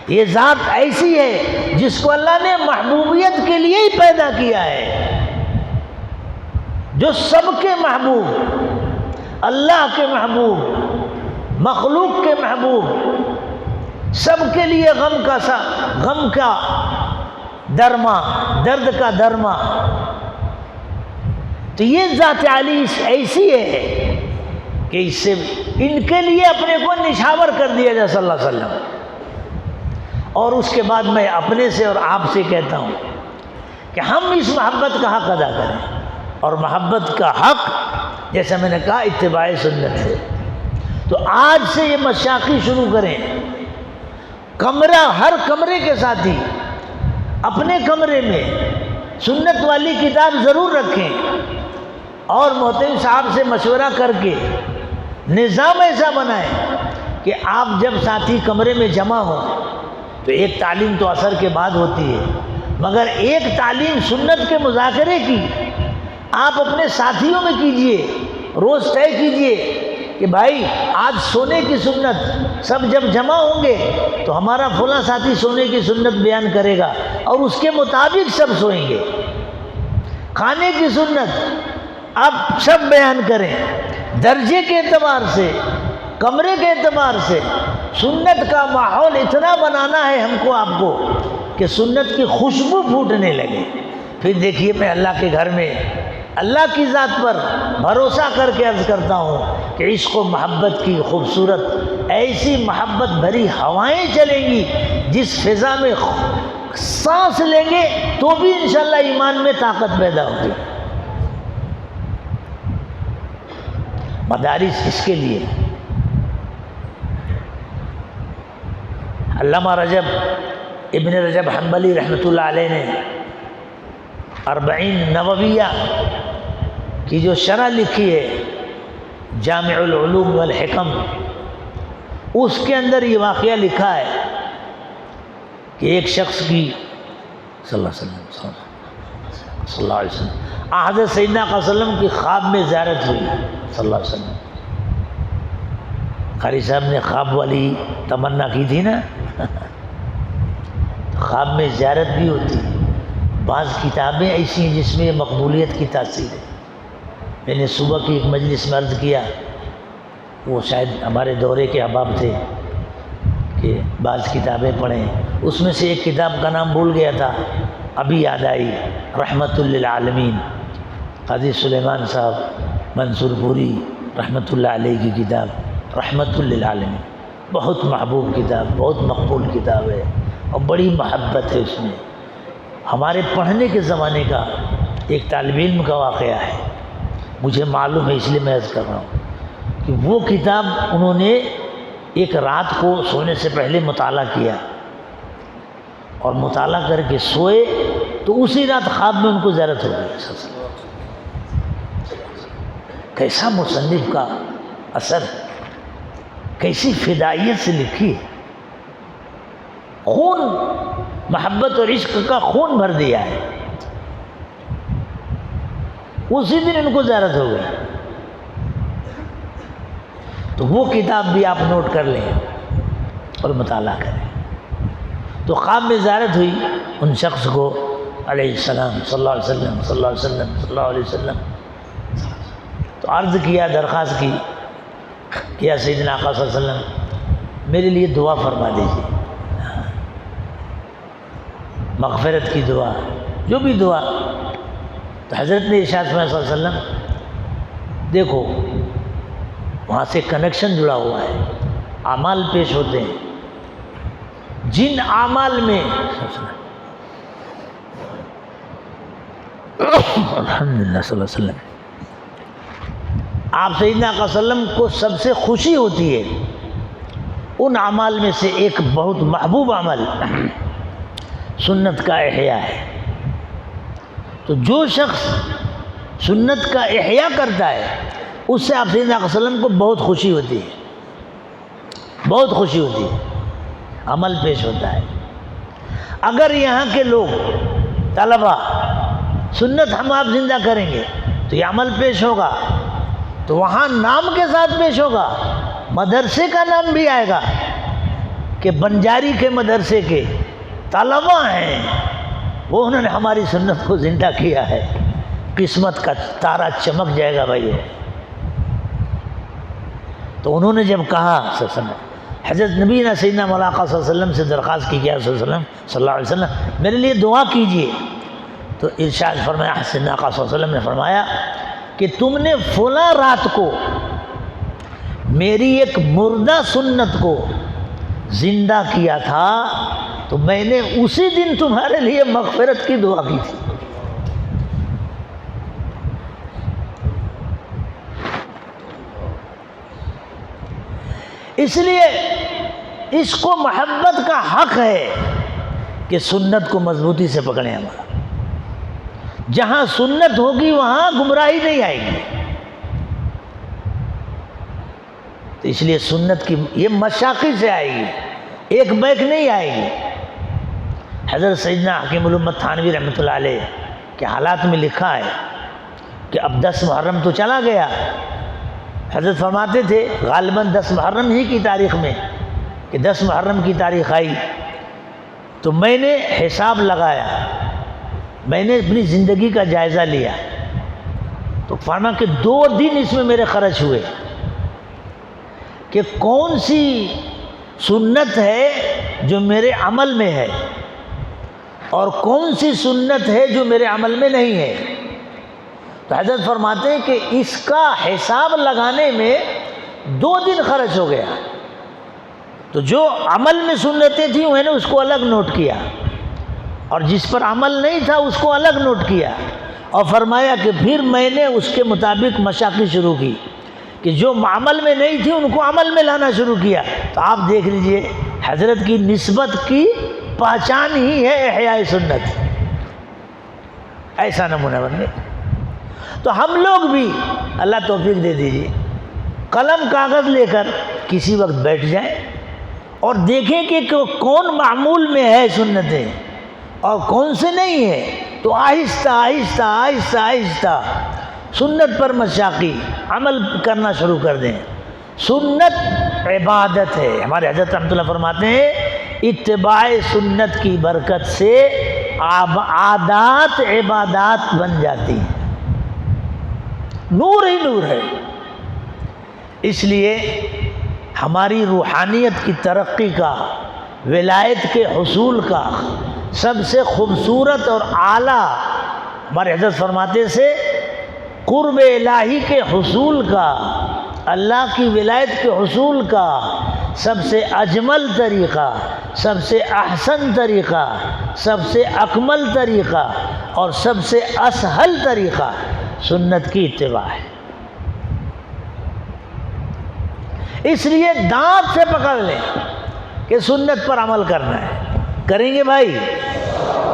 یہ ذات ایسی ہے جس کو اللہ نے محبوبیت کے لیے ہی پیدا کیا ہے، جو سب کے محبوب، اللہ کے محبوب، مخلوق کے محبوب، سب کے لیے غم کا درما، درد کا درما۔ تو یہ ذات عالی ایسی ہے کہ اس سے ان کے لیے اپنے کو نچھاور کر دیا جائے صلی اللہ علیہ وسلم۔ اور اس کے بعد میں اپنے سے اور آپ سے کہتا ہوں کہ ہم اس محبت کا حق ادا کریں، اور محبت کا حق جیسا میں نے کہا اتباع سنت ہے۔ تو آج سے یہ مشاقی شروع کریں، ہر کمرے کے ساتھ ہی اپنے کمرے میں سنت والی کتاب ضرور رکھیں، اور محترم صاحب سے مشورہ کر کے نظام ایسا بنائیں کہ آپ جب ساتھی کمرے میں جمع ہوں تو ایک تعلیم تو عصر کے بعد ہوتی ہے، مگر ایک تعلیم سنت کے مذاکرے کی آپ اپنے ساتھیوں میں کیجئے، روز طے کیجئے کہ بھائی آج سونے کی سنت، سب جب جمع ہوں گے تو ہمارا فلاں ساتھی سونے کی سنت بیان کرے گا اور اس کے مطابق سب سوئیں گے۔ کھانے کی سنت آپ سب بیان کریں، درجے کے اعتبار سے، کمرے کے اعتبار سے سنت کا ماحول اتنا بنانا ہے ہم کو، آپ کو، کہ سنت کی خوشبو پھوٹنے لگے۔ پھر دیکھیے میں اللہ کے گھر میں اللہ کی ذات پر بھروسہ کر کے عرض کرتا ہوں کہ عشق و محبت کی خوبصورت ایسی محبت بھری ہوائیں چلیں گی، جس فضا میں سانس لیں گے تو بھی انشاءاللہ ایمان میں طاقت پیدا ہوگی۔ مدارس اس کے لیے علامہ ابن رجب حنبلی رحمۃ اللہ علیہ نے 40 نوویہ کی جو شرح لکھی ہے جامع العلوم والحکم، اس کے اندر یہ واقعہ لکھا ہے کہ ایک شخص کی صلی اللہ علیہ وسلم حضرت سیدنا صلی اللہ علیہ وسلم کی خواب میں زیارت ہوئی صلی اللہ علیہ وسلم۔ قاری صاحب نے خواب والی تمنا کی تھی نا، خواب میں زیارت بھی ہوتی ہے۔ بعض کتابیں ایسی ہیں جس میں مقبولیت کی تاثیر ہے۔ میں نے صبح کی ایک مجلس میں عرض کیا، وہ شاید ہمارے دورے کے احباب تھے کہ بعض کتابیں پڑھیں، اس میں سے ایک کتاب کا نام بھول گیا تھا، ابھی یاد آئی، رحمت للعالمین، قاضی سلیمان صاحب منصور پوری رحمۃ اللہ علیہ کی کتاب رحمت للعالمین، بہت محبوب کتاب، بہت مقبول کتاب ہے، اور بڑی محبت ہے اس میں۔ ہمارے پڑھنے کے زمانے کا ایک طالب علم کا واقعہ ہے، مجھے معلوم ہے اس لیے میں عرض کر رہا ہوں کہ وہ کتاب انہوں نے ایک رات کو سونے سے پہلے مطالعہ کیا، اور مطالعہ کر کے سوئے تو اسی رات خواب میں ان کو زیارت ہو گئی۔ کیسا مصنف کا اثر، کیسی فدائیت سے لکھی ہے، خون، محبت اور عشق کا خون بھر دیا ہے۔ اسی دن ان کو زیارت ہو گئی۔ تو وہ کتاب بھی آپ نوٹ کر لیں اور مطالعہ کریں۔ تو خواب میں زیارت ہوئی ان شخص کو، علیہ السلام صلی اللہ علیہ وسلم صلی اللہ علیہ وسلم صلی اللہ علیہ وسلم. تو عرض کیا، درخواست کی کیا سیدنا آقا صلی اللہ علیہ وسلم میرے لیے دعا فرما دیجیے، مغفرت کی دعا، جو بھی دعا. تو حضرت نے ارشاد فرمایا صلی اللہ علیہ وسلم دیکھو وہاں سے کنیکشن جڑا ہوا ہے، اعمال پیش ہوتے ہیں، جن اعمال میں الحمدللہ صلی اللہ علیہ وسلم آپ سیدنا آقا صلی اللہ علیہ وسلم کو سب سے خوشی ہوتی ہے، ان اعمال میں سے ایک بہت محبوب عمل سنت کا احیاء ہے. تو جو شخص سنت کا احیاء کرتا ہے اس سے آپ سیدنا آقا صلی اللہ علیہ وسلم کو بہت خوشی ہوتی ہے، بہت خوشی ہوتی ہے، عمل پیش ہوتا ہے. اگر یہاں کے لوگ طلبہ سنت ہم آپ زندہ کریں گے تو یہ عمل پیش ہوگا، تو وہاں نام کے ساتھ پیش ہوگا، مدرسے کا نام بھی آئے گا کہ بنجاری کے مدرسے کے طلبہ ہیں وہ انہوں نے ہماری سنت کو زندہ کیا ہے. قسمت کا تارا چمک جائے گا بھائی. تو انہوں نے جب کہا صلی اللہ علیہ وسلم، حضرت نبی نے سیدنا مولا آقا صلی اللہ علیہ وسلم سے درخواست کی کیا صلی اللہ علیہ وسلم میرے لیے دعا کیجیے. تو ارشاد فرمایا، سیدنا آقا صلی اللہ علیہ وسلم نے فرمایا کہ تم نے فلاں رات کو میری ایک مردہ سنت کو زندہ کیا تھا تو میں نے اسی دن تمہارے لیے مغفرت کی دعا کی تھی. اس لیے اس کو محبت کا حق ہے کہ سنت کو مضبوطی سے پکڑیں. ہمارا جہاں سنت ہوگی وہاں گمراہی نہیں آئے گی. تو اس لیے سنت کی یہ مشاقی سے آئے گی، ایک بیک نہیں آئے گی. حضرت سیدنا حکیم الامت تھانوی رحمۃ اللہ علیہ کے حالات میں لکھا ہے کہ اب 10 محرم تو چلا گیا. حضرت فرماتے تھے غالباً 10 محرم ہی کی تاریخ میں کہ 10 محرم کی تاریخ آئی تو میں نے حساب لگایا، میں نے اپنی زندگی کا جائزہ لیا تو فرما کہ 2 دن اس میں میرے خرچ ہوئے کہ کون سی سنت ہے جو میرے عمل میں ہے اور کون سی سنت ہے جو میرے عمل میں نہیں ہے. تو حضرت فرماتے ہیں کہ اس کا حساب لگانے میں 2 دن خرچ ہو گیا. تو جو عمل میں سنتیں تھیں میں نے اس کو الگ نوٹ کیا اور جس پر عمل نہیں تھا اس کو الگ نوٹ کیا اور فرمایا کہ پھر میں نے اس کے مطابق مشاقی شروع کی کہ جو عمل میں نہیں تھی ان کو عمل میں لانا شروع کیا. تو آپ دیکھ لیجئے حضرت کی نسبت کی پہچان ہی ہے احیاء سنت. ایسا نمونہ بن گئے. تو ہم لوگ بھی اللہ توفیق دے دیجیے قلم کاغذ لے کر کسی وقت بیٹھ جائیں اور دیکھیں کہ کون معمول میں ہے سنتیں اور کون سے نہیں ہے. تو آہستہ آہستہ آہستہ آہستہ سنت پر مشاقی عمل کرنا شروع کر دیں. سنت عبادت ہے. ہمارے حضرت رحمۃ اللہ فرماتے ہیں اتباع سنت کی برکت سے عادات عبادات بن جاتی ہیں. نور ہی نور ہے. اس لیے ہماری روحانیت کی ترقی کا، ولایت کے حصول کا سب سے خوبصورت اور اعلیٰ ہمارے حضرت فرماتے سے قرب الہی کے حصول کا، اللہ کی ولایت کے حصول کا سب سے اجمل طریقہ، سب سے احسن طریقہ، سب سے اکمل طریقہ اور سب سے اسہل طریقہ سنت کی اتباع ہے. اس لیے دانت سے پکڑ لیں کہ سنت پر عمل کرنا ہے. کریں گے بھائی؟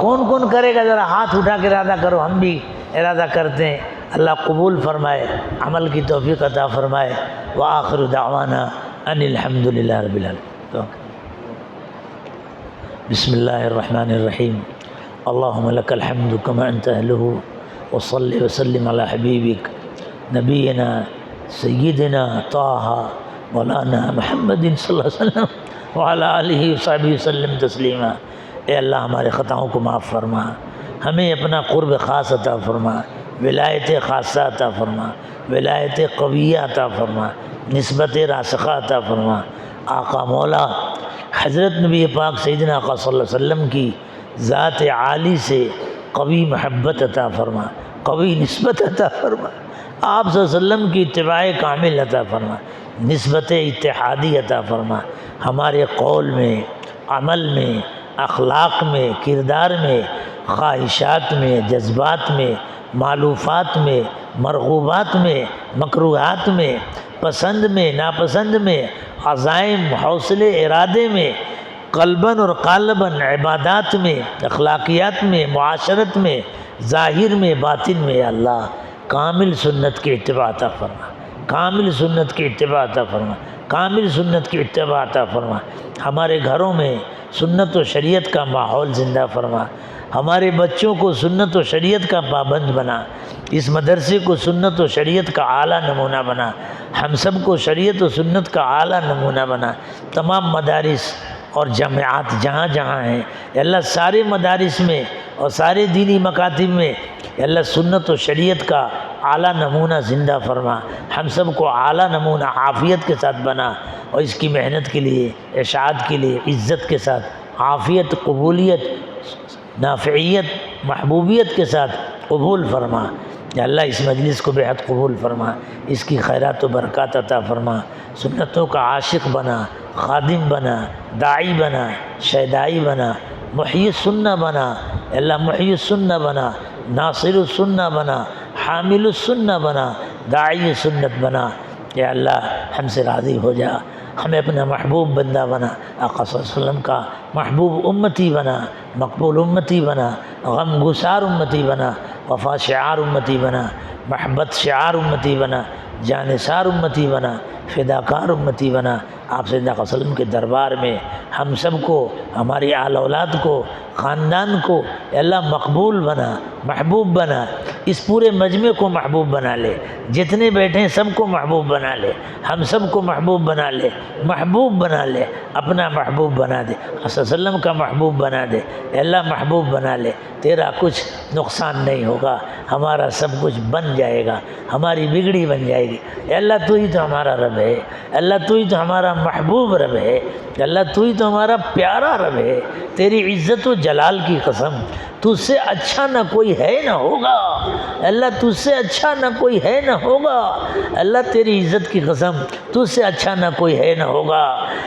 کون کون کرے گا؟ ذرا ہاتھ اٹھا کے ارادہ کرو. ہم بھی ارادہ کرتے ہیں. اللہ قبول فرمائے، عمل کی توفیق عطا فرمائے. وآخر دعوانا ان الحمد للہ رب العالمین. بسم اللہ الرحمن الرحیم. اللہم لک الحمد کما انت اہلہ وصلی وسلم علی حبیبک نبینا سیدنا طٰہٰ مولانا محمد صلی اللہ علیہ وسلم وعلی آلہ وصحبہ وسلم تسلیما. اے اللہ ہمارے خطاؤں کو معاف فرما، ہمیں اپنا قرب خاص عطا فرما، ولایت خاصہ عطا فرما، ولایت قویہ عطا فرما، نسبت راسخہ عطا فرما۔ آقا مولا حضرت نبی پاک سیدنا آقا صلی اللہ علیہ وسلم کی ذات عالی سے قوی محبت عطا فرما، قوی نسبت عطا فرما، آپ صلی اللہ علیہ وسلم کی اتباع کامل عطا فرما، نسبت اتحادی عطا فرما، ہمارے قول میں، عمل میں، اخلاق میں، کردار میں، خواہشات میں، جذبات میں، مالوفات میں، مرغوبات میں، مکروہات میں، پسند میں، ناپسند میں، عزائم، حوصلے، ارادے میں، قلباً اور قالباً، عبادات میں، اخلاقیات میں، معاشرت میں، ظاہر میں، باطن میں، یا اللہ کامل سنت کی اتباع عطا فرما، کامل سنت کی اتباع عطا فرما، کامل سنت کی اتباع عطا فرما۔ ہمارے گھروں میں سنت و شریعت کا ماحول زندہ فرما، ہمارے بچوں کو سنت و شریعت کا پابند بنا، اس مدرسے کو سنت و شریعت کا اعلیٰ نمونہ بنا، ہم سب کو شریعت و سنت کا اعلیٰ نمونہ بنا۔ تمام مدارس اور جامعات جہاں جہاں ہیں یا اللہ سارے مدارس میں اور سارے دینی مکاتب میں یا اللہ سنت و شریعت کا اعلیٰ نمونہ زندہ فرما، ہم سب کو اعلیٰ نمونہ عافیت کے ساتھ بنا، اور اس کی محنت کے لیے، اشاعت کے لیے عزت کے ساتھ، عافیت، قبولیت، نافعیت، محبوبیت کے ساتھ قبول فرما۔ یا اللہ اس مجلس کو بے حد قبول فرما، اس کی خیرات و برکات عطا فرما، سنتوں کا عاشق بنا، خادم بنا، داعی بنا، شیدائی بنا، محیی السنہ بنا، یا اللہ محیی السنہ بنا، ناصر السنہ بنا، حامل السنہ بنا، داعی سنت بنا۔ یا اللہ ہم سے راضی ہو جا، ہمیں اپنا محبوب بندہ بنا، آقا صلی اللہ علیہ وسلم کا محبوب امتی بنا، مقبول امتی بنا، غم گسار امتی بنا، وفا شعار امتی بنا، محبت شعار امتی بنا، جانثار امتی بنا، فداکار امتی بنا۔ آپ صلی اللہ علیہ وسلم کے دربار میں ہم سب کو، ہماری آل اولاد کو، خاندان کو اے اللہ مقبول بنا، محبوب بنا، اس پورے مجمع کو محبوب بنا لے، جتنے بیٹھے ہیں سب کو محبوب بنا لے، ہم سب کو محبوب بنا لے، محبوب بنا لے، اپنا محبوب بنا دے، صلی اللہ علیہ وسلم کا محبوب بنا دے، اے اللہ محبوب بنا لے، تیرا کچھ نقصان نہیں ہوگا، ہمارا سب کچھ بن جائے گا، ہماری بگڑی بن جائے گی۔ اے اللہ تو ہی تو ہمارا رب ہے، اللہ تو ہی تو ہمارا محبوب رب ہے، اللہ تو ہی تو ہمارا پیارا رب ہے، تیری عزت و جلال کی قسم تجھ سے اچھا نہ کوئی ہے نہ ہوگا، اللہ تجھ سے اچھا نہ کوئی ہے نہ ہوگا، اللہ تیری عزت کی قسم تجھ سے اچھا نہ کوئی ہے نہ ہوگا۔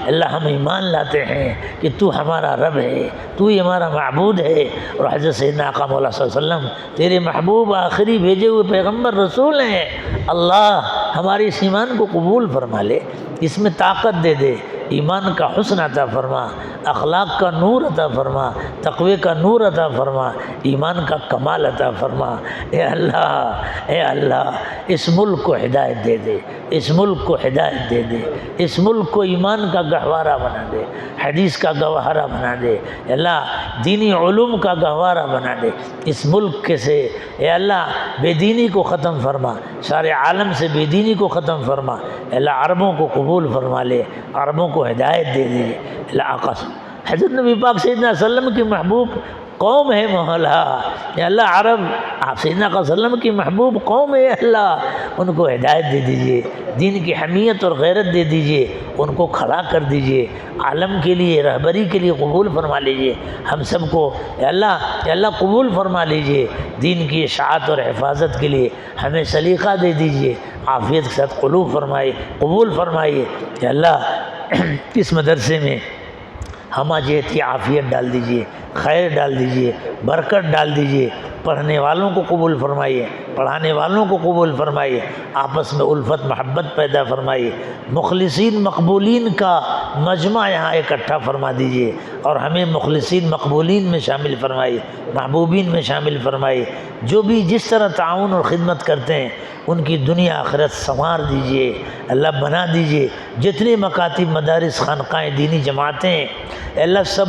اللہ ہم ایمان لاتے ہیں کہ تو ہمارا رب ہے، تو ہی ہمارا معبود ہے، اور حضرت سیدنا آقا مولا صلی اللہ علیہ وسلم تیرے محبوب آخری بھیجے ہوئے پیغمبر رسول ہیں۔ اللہ ہمارے اس ایمان کو قبول فرما لے، اس میں طاقت دے دے، ایمان کا حسن عطا فرما، اخلاق کا نور عطا فرما، تقوی کا نور عطا فرما، ایمان کا کمال عطا فرما۔ اے اللہ، اے اللہ اس ملک کو ہدایت دے دے، اس ملک کو ہدایت دے دے، اس ملک کو ایمان کا گہوارہ بنا دے، حدیث کا گہوارہ بنا دے، اے اللہ دینی علوم کا گہوارہ بنا دے، اس ملک کے سے اے اللہ بے دینی کو ختم فرما، سارے عالم سے بے دینی کو ختم فرما، اے اللہ عربوں کو قبول فرما لے، عربوں کو ہدایت دے دے۔ اللہ آقا حضرت نبی پاک سیدنا صلی اللہ علیہ وسلم کی محبوب قوم ہے مولا، یا اللہ عرب آپ سیدنا صلی اللہ علیہ وسلم کی محبوب قوم ہے، اللہ ان کو ہدایت دے دیجئے، دین کی حمیت اور غیرت دے دیجئے، ان کو کھڑا کر دیجئے، عالم کے لیے، رہبری کے لیے قبول فرما لیجئے، ہم سب کو یا اللہ قبول فرما لیجئے، دین کی اشاعت اور حفاظت کے لیے ہمیں سلیقہ دے دیجئے، عافیت کے ساتھ قبول فرمائے، قبول فرمائیے۔ یا اللہ اس مدرسے میں ہمہ جہتی عافیت ڈال دیجئے، خیر ڈال دیجئے، برکت ڈال دیجئے، پڑھنے والوں کو قبول فرمائیے، پڑھانے والوں کو قبول فرمائیے، آپس میں الفت محبت پیدا فرمائیے، مخلصین مقبولین کا مجمع یہاں اکٹھا فرما دیجئے، اور ہمیں مخلصین مقبولین میں شامل فرمائیے، محبوبین میں شامل فرمائیے، جو بھی جس طرح تعاون اور خدمت کرتے ہیں ان کی دنیا آخرت سنوار دیجئے، اللہ بنا دیجئے، جتنے مکاتب مدارس خانقاہیں دینی جماعتیں ہیں اللہ سب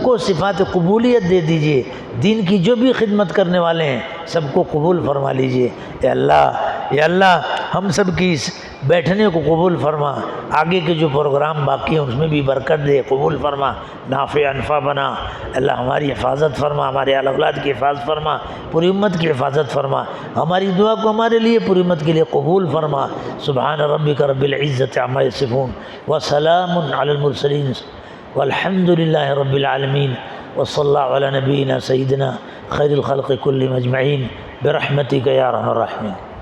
کو صفات قبولیت دے دیجئے، دین کی جو بھی خدمت کرنے والے ہیں سب کو قبول فرما لیجئے۔ اے اللہ ہم سب کی اس بیٹھنے کو قبول فرما، آگے کے جو پروگرام باقی ہیں اس میں بھی برکت دے، قبول فرما، نافع انفع بنا۔ اللہ ہماری حفاظت فرما، ہمارے اہل اولاد کی حفاظت فرما، پوری امت کی حفاظت فرما، ہماری دعا کو ہمارے لیے، پوری امت کے لیے قبول فرما۔ سبحان ربک رب العزت عما یصفون وسلام علی المرسلین والحمد للہ رب العالمین، وصلی اللہ علی نبینا سیدنا خیر الخلق کلہم اجمعین برحمتک یا ارحم الراحمین۔